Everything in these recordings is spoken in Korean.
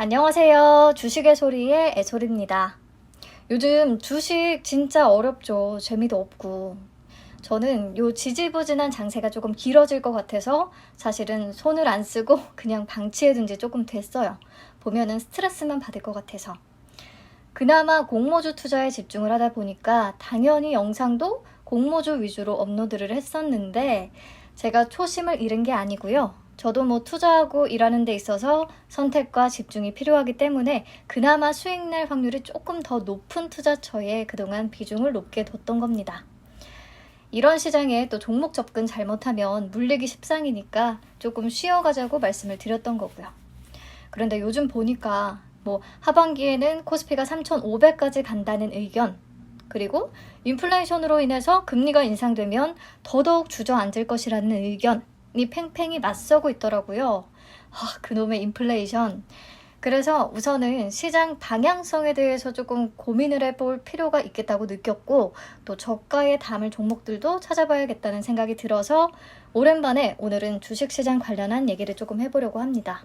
안녕하세요. 주식의 소리의 애솔입니다. 요즘 주식 진짜 어렵죠. 재미도 없고. 저는 요 지지부진한 장세가 조금 길어질 것 같아서 사실은 손을 안 쓰고 그냥 방치해둔 지 조금 됐어요. 보면은 스트레스만 받을 것 같아서. 그나마 공모주 투자에 집중을 하다 보니까 당연히 영상도 공모주 위주로 업로드를 했었는데 제가 초심을 잃은 게 아니고요. 저도 투자하고 일하는 데 있어서 선택과 집중이 필요하기 때문에 그나마 수익 낼 확률이 조금 더 높은 투자처에 그동안 비중을 높게 뒀던 겁니다. 이런 시장에 또 종목 접근 잘못하면 물리기 십상이니까 조금 쉬어가자고 말씀을 드렸던 거고요. 그런데 요즘 보니까 하반기에는 코스피가 3,500까지 간다는 의견, 그리고 인플레이션으로 인해서 금리가 인상되면 더더욱 주저앉을 것이라는 의견이 팽팽히 맞서고 있더라고요. 그놈의 인플레이션. 그래서 우선은 시장 방향성에 대해서 조금 고민을 해볼 필요가 있겠다고 느꼈고, 또 저가에 담을 종목들도 찾아봐야겠다는 생각이 들어서 오랜만에 오늘은 주식시장 관련한 얘기를 조금 해보려고 합니다.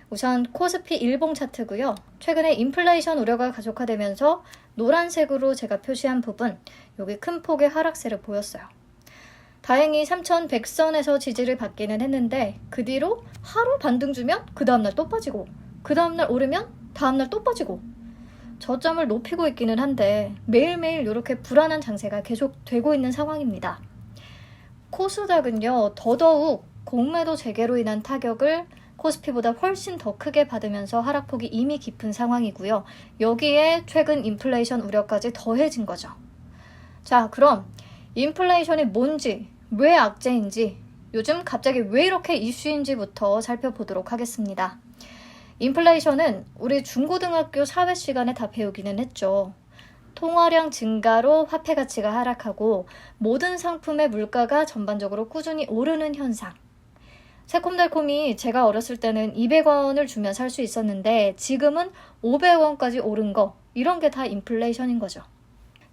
우선 코스피 일봉 차트고요. 최근에 인플레이션 우려가 가속화되면서 노란색으로 제가 표시한 부분, 여기 큰 폭의 하락세를 보였어요. 다행히 3,100선에서 지지를 받기는 했는데 그 뒤로 하루 반등 주면 그 다음날 또 빠지고, 그 다음날 오르면 다음날 또 빠지고, 저점을 높이고 있기는 한데 매일매일 이렇게 불안한 장세가 계속되고 있는 상황입니다. 코스닥은요, 더더욱 공매도 재개로 인한 타격을 코스피보다 훨씬 더 크게 받으면서 하락폭이 이미 깊은 상황이고요. 여기에 최근 인플레이션 우려까지 더해진 거죠. 자, 그럼 인플레이션이 뭔지, 왜 악재인지, 요즘 갑자기 왜 이렇게 이슈인지부터 살펴보도록 하겠습니다. 인플레이션은 우리 중고등학교 사회 시간에 다 배우기는 했죠. 통화량 증가로 화폐 가치가 하락하고 모든 상품의 물가가 전반적으로 꾸준히 오르는 현상. 새콤달콤이 제가 어렸을 때는 200원을 주면 살 수 있었는데 지금은 500원까지 오른 거, 이런 게 다 인플레이션인 거죠.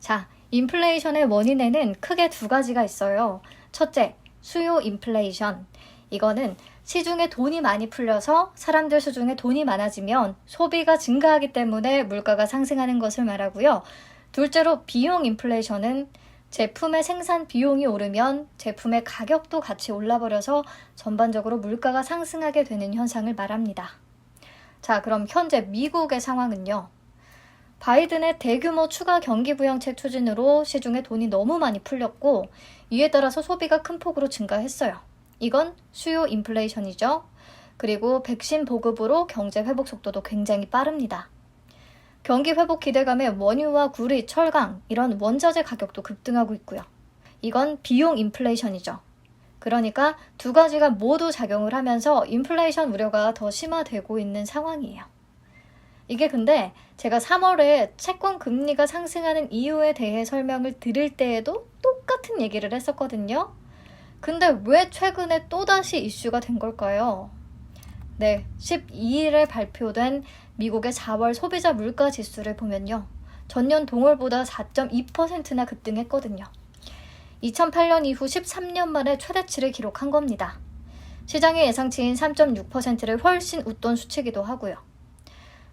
자, 인플레이션의 원인에는 크게 두 가지가 있어요. 첫째, 수요 인플레이션. 이거는 시중에 돈이 많이 풀려서 사람들 수중에 돈이 많아지면 소비가 증가하기 때문에 물가가 상승하는 것을 말하고요. 둘째로 비용 인플레이션은 제품의 생산 비용이 오르면 제품의 가격도 같이 올라버려서 전반적으로 물가가 상승하게 되는 현상을 말합니다. 자, 그럼 현재 미국의 상황은요. 바이든의 대규모 추가 경기 부양책 추진으로 시중에 돈이 너무 많이 풀렸고, 이에 따라서 소비가 큰 폭으로 증가했어요. 이건 수요 인플레이션이죠. 그리고 백신 보급으로 경제 회복 속도도 굉장히 빠릅니다. 경기 회복 기대감에 원유와 구리, 철강, 이런 원자재 가격도 급등하고 있고요. 이건 비용 인플레이션이죠. 그러니까 두 가지가 모두 작용을 하면서 인플레이션 우려가 더 심화되고 있는 상황이에요. 이게 근데 제가 3월에 채권 금리가 상승하는 이유에 대해 설명을 드릴 때에도 똑같은 얘기를 했었거든요. 근데 왜 최근에 또다시 이슈가 된 걸까요? 네, 12일에 발표된 미국의 4월 소비자 물가 지수를 보면요. 전년 동월보다 4.2%나 급등했거든요. 2008년 이후 13년 만에 최대치를 기록한 겁니다. 시장의 예상치인 3.6%를 훨씬 웃돈 수치이기도 하고요.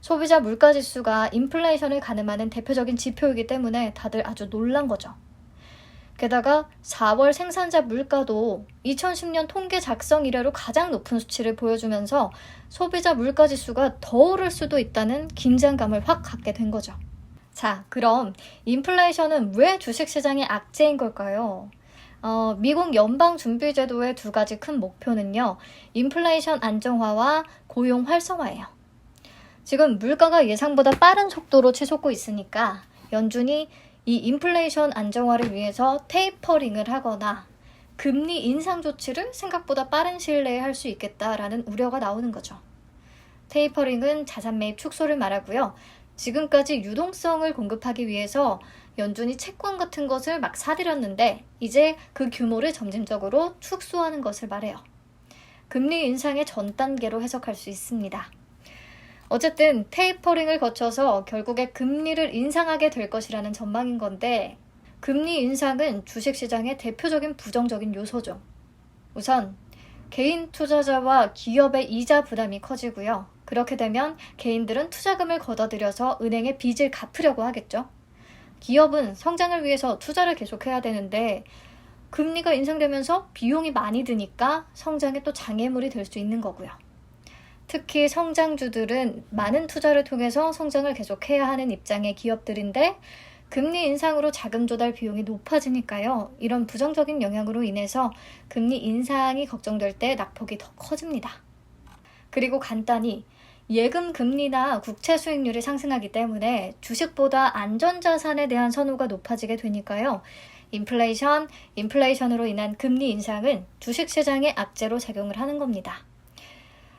소비자 물가 지수가 인플레이션을 가늠하는 대표적인 지표이기 때문에 다들 아주 놀란 거죠. 게다가 4월 생산자 물가도 2010년 통계 작성 이래로 가장 높은 수치를 보여주면서 소비자 물가 지수가 더 오를 수도 있다는 긴장감을 확 갖게 된 거죠. 자, 그럼 인플레이션은 왜 주식시장의 악재인 걸까요? 미국 연방준비제도의 두 가지 큰 목표는요. 인플레이션 안정화와 고용 활성화예요. 지금 물가가 예상보다 빠른 속도로 치솟고 있으니까 연준이 이 인플레이션 안정화를 위해서 테이퍼링을 하거나 금리 인상 조치를 생각보다 빠른 시일 내에 할 수 있겠다라는 우려가 나오는 거죠. 테이퍼링은 자산 매입 축소를 말하고요. 지금까지 유동성을 공급하기 위해서 연준이 채권 같은 것을 막 사들였는데 이제 그 규모를 점진적으로 축소하는 것을 말해요. 금리 인상의 전 단계로 해석할 수 있습니다. 어쨌든 테이퍼링을 거쳐서 결국에 금리를 인상하게 될 것이라는 전망인 건데, 금리 인상은 주식시장의 대표적인 부정적인 요소죠. 우선 개인 투자자와 기업의 이자 부담이 커지고요. 그렇게 되면 개인들은 투자금을 걷어들여서 은행에 빚을 갚으려고 하겠죠. 기업은 성장을 위해서 투자를 계속해야 되는데 금리가 인상되면서 비용이 많이 드니까 성장에 또 장애물이 될 수 있는 거고요. 특히 성장주들은 많은 투자를 통해서 성장을 계속해야 하는 입장의 기업들인데 금리 인상으로 자금 조달 비용이 높아지니까요. 이런 부정적인 영향으로 인해서 금리 인상이 걱정될 때 낙폭이 더 커집니다. 그리고 간단히 예금 금리나 국채 수익률이 상승하기 때문에 주식보다 안전자산에 대한 선호가 높아지게 되니까요. 인플레이션으로 인한 금리 인상은 주식시장에 악재로 작용을 하는 겁니다.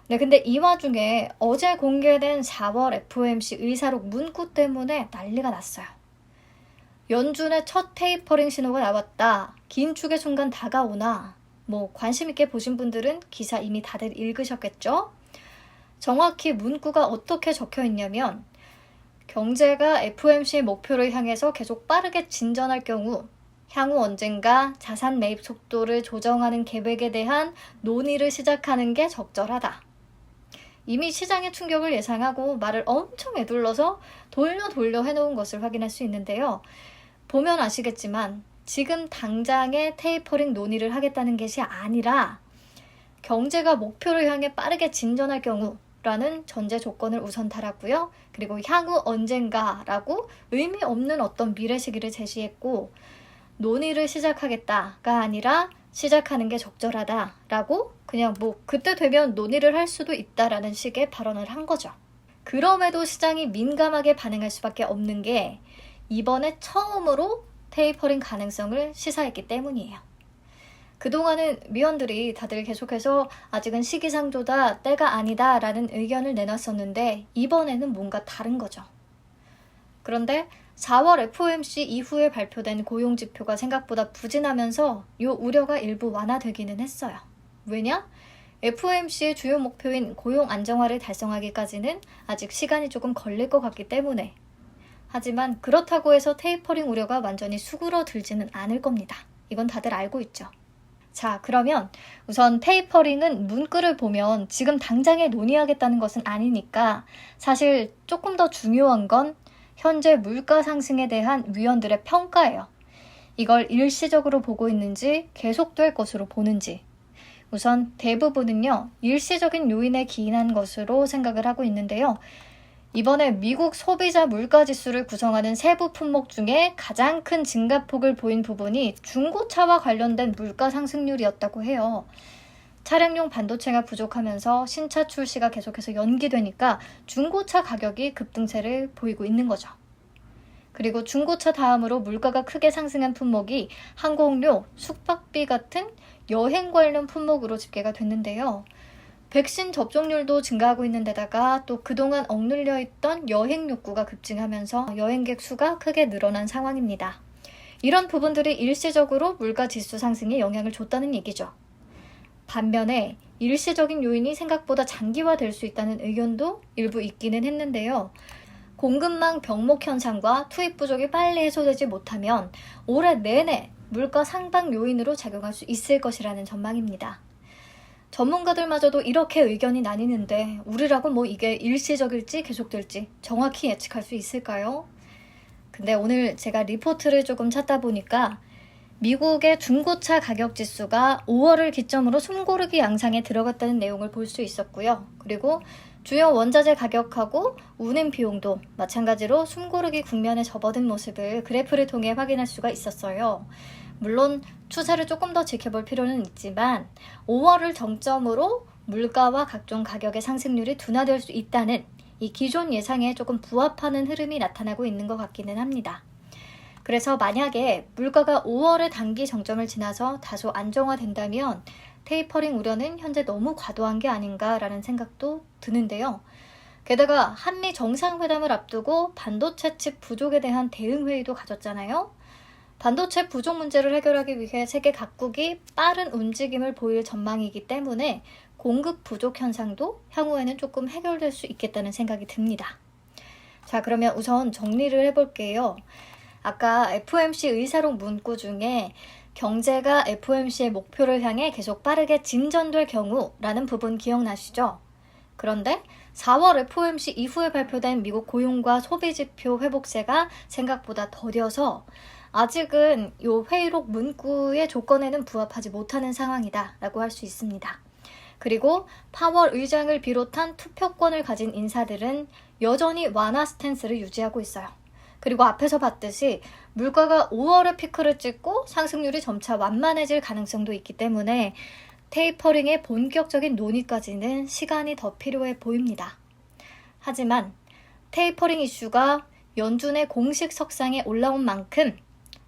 네, 근데 이 와중에 어제 공개된 4월 FOMC 의사록 문구 때문에 난리가 났어요. 연준의 첫 테이퍼링 신호가 나왔다. 긴축의 순간 다가오나. 관심 있게 보신 분들은 기사 이미 다들 읽으셨겠죠? 정확히 문구가 어떻게 적혀 있냐면 경제가 FOMC의 목표를 향해서 계속 빠르게 진전할 경우 향후 언젠가 자산 매입 속도를 조정하는 계획에 대한 논의를 시작하는 게 적절하다. 이미 시장의 충격을 예상하고 말을 엄청 에둘러서 돌려 해놓은 것을 확인할 수 있는데요. 보면 아시겠지만 지금 당장의 테이퍼링 논의를 하겠다는 것이 아니라 경제가 목표를 향해 빠르게 진전할 경우라는 전제 조건을 우선 달았고요. 그리고 향후 언젠가라고 의미 없는 어떤 미래 시기를 제시했고 논의를 시작하겠다가 아니라 시작하는 게 적절하다라고 그냥 그때 되면 논의를 할 수도 있다라는 식의 발언을 한 거죠. 그럼에도 시장이 민감하게 반응할 수밖에 없는 게 이번에 처음으로 테이퍼링 가능성을 시사했기 때문이에요. 그동안은 위원들이 다들 계속해서 아직은 시기상조다, 때가 아니다 라는 의견을 내놨었는데 이번에는 뭔가 다른 거죠. 그런데 4월 FOMC 이후에 발표된 고용지표가 생각보다 부진하면서 이 우려가 일부 완화되기는 했어요. 왜냐? FOMC의 주요 목표인 고용 안정화를 달성하기까지는 아직 시간이 조금 걸릴 것 같기 때문에. 하지만 그렇다고 해서 테이퍼링 우려가 완전히 수그러들지는 않을 겁니다. 이건 다들 알고 있죠. 자, 그러면 우선 테이퍼링은 문구를 보면 지금 당장에 논의하겠다는 것은 아니니까 사실 조금 더 중요한 건 현재 물가 상승에 대한 위원들의 평가예요. 이걸 일시적으로 보고 있는지 계속될 것으로 보는지. 우선 대부분은요, 일시적인 요인에 기인한 것으로 생각을 하고 있는데요. 이번에 미국 소비자 물가지수를 구성하는 세부 품목 중에 가장 큰 증가폭을 보인 부분이 중고차와 관련된 물가 상승률이었다고 해요. 차량용 반도체가 부족하면서 신차 출시가 계속해서 연기되니까 중고차 가격이 급등세를 보이고 있는 거죠. 그리고 중고차 다음으로 물가가 크게 상승한 품목이 항공료, 숙박비 같은 여행 관련 품목으로 집계가 됐는데요. 백신 접종률도 증가하고 있는 데다가 또 그동안 억눌려 있던 여행 욕구가 급증하면서 여행객 수가 크게 늘어난 상황입니다. 이런 부분들이 일시적으로 물가 지수 상승에 영향을 줬다는 얘기죠. 반면에 일시적인 요인이 생각보다 장기화될 수 있다는 의견도 일부 있기는 했는데요. 공급망 병목 현상과 투입 부족이 빨리 해소되지 못하면 올해 내내 물가 상방 요인으로 작용할 수 있을 것이라는 전망입니다. 전문가들마저도 이렇게 의견이 나뉘는데 우리라고 이게 일시적일지 계속될지 정확히 예측할 수 있을까요? 근데 오늘 제가 리포트를 조금 찾다 보니까 미국의 중고차 가격 지수가 5월을 기점으로 숨고르기 양상에 들어갔다는 내용을 볼 수 있었고요. 그리고 주요 원자재 가격하고 운임 비용도 마찬가지로 숨고르기 국면에 접어든 모습을 그래프를 통해 확인할 수가 있었어요. 물론 추세를 조금 더 지켜볼 필요는 있지만 5월을 정점으로 물가와 각종 가격의 상승률이 둔화될 수 있다는 이 기존 예상에 조금 부합하는 흐름이 나타나고 있는 것 같기는 합니다. 그래서 만약에 물가가 5월의 단기 정점을 지나서 다소 안정화된다면 테이퍼링 우려는 현재 너무 과도한 게 아닌가라는 생각도 드는데요. 게다가 한미 정상회담을 앞두고 반도체 칩 부족에 대한 대응 회의도 가졌잖아요. 반도체 부족 문제를 해결하기 위해 세계 각국이 빠른 움직임을 보일 전망이기 때문에 공급 부족 현상도 향후에는 조금 해결될 수 있겠다는 생각이 듭니다. 자, 그러면 우선 정리를 해볼게요. 아까 FOMC 의사록 문구 중에 경제가 FOMC의 목표를 향해 계속 빠르게 진전될 경우라는 부분 기억나시죠? 그런데 4월 FOMC 이후에 발표된 미국 고용과 소비지표 회복세가 생각보다 더뎌서 아직은 이 회의록 문구의 조건에는 부합하지 못하는 상황이다 라고 할 수 있습니다. 그리고 파월 의장을 비롯한 투표권을 가진 인사들은 여전히 완화 스탠스를 유지하고 있어요. 그리고 앞에서 봤듯이 물가가 5월에 피크를 찍고 상승률이 점차 완만해질 가능성도 있기 때문에 테이퍼링의 본격적인 논의까지는 시간이 더 필요해 보입니다. 하지만 테이퍼링 이슈가 연준의 공식 석상에 올라온 만큼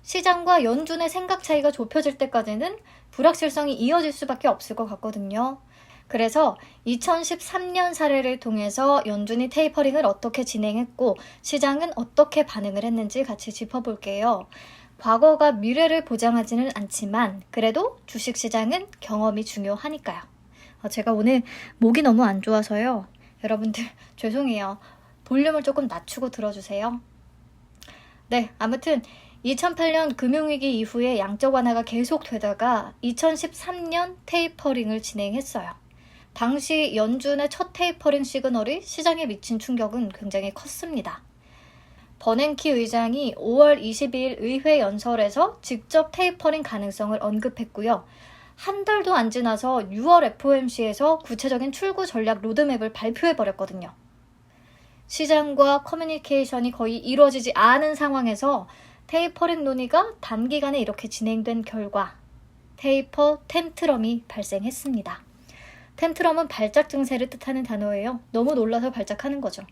시장과 연준의 생각 차이가 좁혀질 때까지는 불확실성이 이어질 수밖에 없을 것 같거든요. 그래서 2013년 사례를 통해서 연준이 테이퍼링을 어떻게 진행했고 시장은 어떻게 반응을 했는지 같이 짚어볼게요. 과거가 미래를 보장하지는 않지만 그래도 주식시장은 경험이 중요하니까요. 제가 오늘 목이 너무 안 좋아서요. 여러분들 죄송해요. 볼륨을 조금 낮추고 들어주세요. 네, 아무튼 2008년 금융위기 이후에 양적 완화가 계속되다가 2013년 테이퍼링을 진행했어요. 당시 연준의 첫 테이퍼링 시그널이 시장에 미친 충격은 굉장히 컸습니다. 버냉키 의장이 5월 22일 의회 연설에서 직접 테이퍼링 가능성을 언급했고요. 한 달도 안 지나서 6월 FOMC에서 구체적인 출구 전략 로드맵을 발표해버렸거든요. 시장과 커뮤니케이션이 거의 이루어지지 않은 상황에서 테이퍼링 논의가 단기간에 이렇게 진행된 결과 테이퍼 템트럼이 발생했습니다. 템트럼은 발작 증세를 뜻하는 단어예요. 너무 놀라서 발작하는 거죠.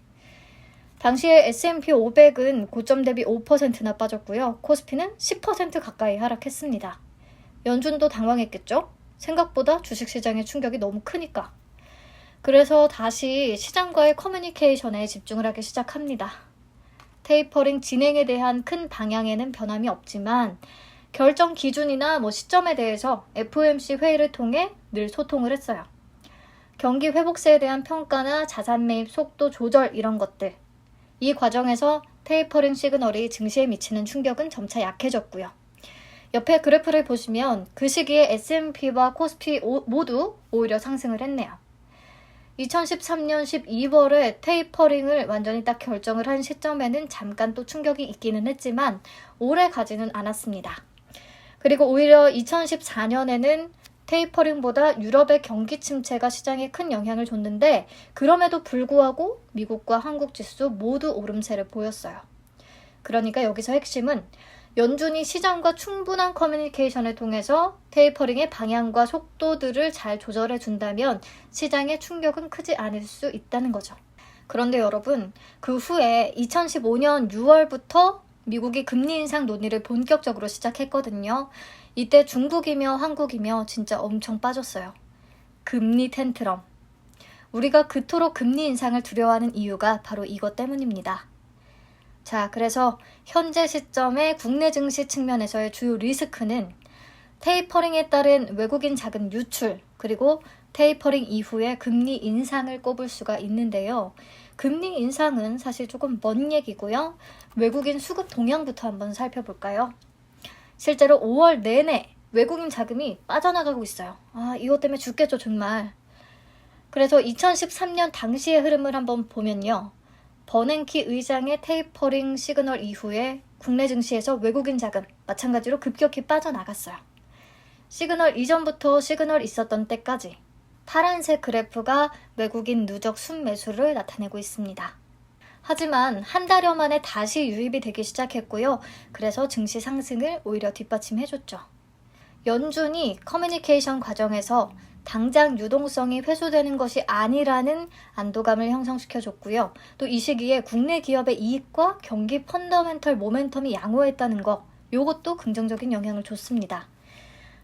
당시에 S&P 500은 고점 대비 5%나 빠졌고요. 코스피는 10% 가까이 하락했습니다. 연준도 당황했겠죠? 생각보다 주식시장의 충격이 너무 크니까. 그래서 다시 시장과의 커뮤니케이션에 집중을 하기 시작합니다. 테이퍼링 진행에 대한 큰 방향에는 변함이 없지만 결정 기준이나 시점에 대해서 FOMC 회의를 통해 늘 소통을 했어요. 경기 회복세에 대한 평가나 자산 매입 속도 조절 이런 것들. 이 과정에서 테이퍼링 시그널이 증시에 미치는 충격은 점차 약해졌고요. 옆에 그래프를 보시면 그 시기에 S&P와 코스피 모두 오히려 상승을 했네요. 2013년 12월에 테이퍼링을 완전히 딱 결정을 한 시점에는 잠깐 또 충격이 있기는 했지만 오래 가지는 않았습니다. 그리고 오히려 2014년에는 테이퍼링보다 유럽의 경기 침체가 시장에 큰 영향을 줬는데 그럼에도 불구하고 미국과 한국 지수 모두 오름세를 보였어요. 그러니까 여기서 핵심은 연준이 시장과 충분한 커뮤니케이션을 통해서 테이퍼링의 방향과 속도들을 잘 조절해 준다면 시장의 충격은 크지 않을 수 있다는 거죠. 그런데 여러분, 그 후에 2015년 6월부터 미국이 금리 인상 논의를 본격적으로 시작했거든요. 이때 중국이며 한국이며 진짜 엄청 빠졌어요. 금리 텐트럼. 우리가 그토록 금리 인상을 두려워하는 이유가 바로 이것 때문입니다. 자, 그래서 현재 시점의 국내 증시 측면에서의 주요 리스크는 테이퍼링에 따른 외국인 자금 유출, 그리고 테이퍼링 이후에 금리 인상을 꼽을 수가 있는데요. 금리 인상은 사실 조금 먼 얘기고요. 외국인 수급 동향부터 한번 살펴볼까요? 실제로 5월 내내 외국인 자금이 빠져나가고 있어요. 이것 때문에 죽겠죠, 정말. 그래서 2013년 당시의 흐름을 한번 보면요. 버냉키 의장의 테이퍼링 시그널 이후에 국내 증시에서 외국인 자금 마찬가지로 급격히 빠져나갔어요. 시그널 이전부터 시그널 있었던 때까지 파란색 그래프가 외국인 누적 순매수를 나타내고 있습니다. 하지만 한 달여 만에 다시 유입이 되기 시작했고요. 그래서 증시 상승을 오히려 뒷받침해줬죠. 연준이 커뮤니케이션 과정에서 당장 유동성이 회수되는 것이 아니라는 안도감을 형성시켜줬고요. 또 이 시기에 국내 기업의 이익과 경기 펀더멘털 모멘텀이 양호했다는 거, 이것도 긍정적인 영향을 줬습니다.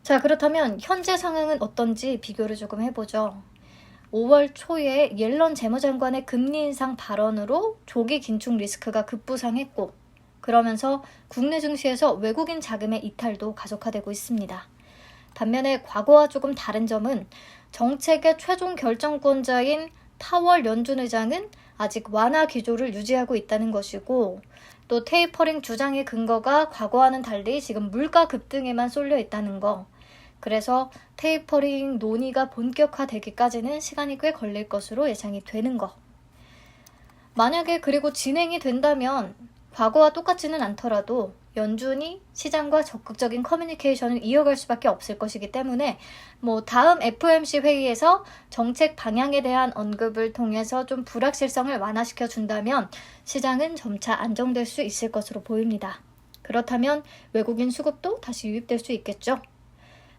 자, 그렇다면 현재 상황은 어떤지 비교를 조금 해보죠. 5월 초에 옐런 재무장관의 금리 인상 발언으로 조기 긴축 리스크가 급부상했고 그러면서 국내 증시에서 외국인 자금의 이탈도 가속화되고 있습니다. 반면에 과거와 조금 다른 점은 정책의 최종 결정권자인 파월 연준 의장은 아직 완화 기조를 유지하고 있다는 것이고 또 테이퍼링 주장의 근거가 과거와는 달리 지금 물가 급등에만 쏠려 있다는 거. 그래서 테이퍼링 논의가 본격화되기까지는 시간이 꽤 걸릴 것으로 예상이 되는 거. 만약에 그리고 진행이 된다면 과거와 똑같지는 않더라도 연준이 시장과 적극적인 커뮤니케이션을 이어갈 수밖에 없을 것이기 때문에 다음 FOMC 회의에서 정책 방향에 대한 언급을 통해서 좀 불확실성을 완화시켜 준다면 시장은 점차 안정될 수 있을 것으로 보입니다. 그렇다면 외국인 수급도 다시 유입될 수 있겠죠.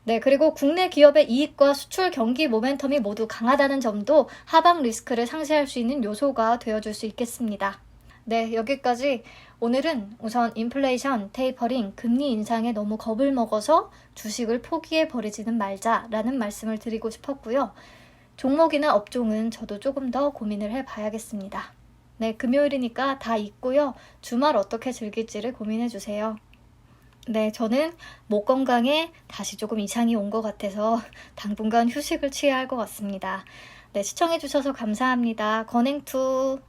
네, 그리고 국내 기업의 이익과 수출 경기 모멘텀이 모두 강하다는 점도 하방 리스크를 상쇄할 수 있는 요소가 되어줄 수 있겠습니다. 네, 여기까지. 오늘은 우선 인플레이션, 테이퍼링, 금리 인상에 너무 겁을 먹어서 주식을 포기해버리지는 말자라는 말씀을 드리고 싶었고요. 종목이나 업종은 저도 조금 더 고민을 해봐야겠습니다. 네, 금요일이니까 다 있고요. 주말 어떻게 즐길지를 고민해주세요. 네, 저는 목 건강에 다시 조금 이상이 온 것 같아서 당분간 휴식을 취해야 할 것 같습니다. 네, 시청해주셔서 감사합니다. 건행투.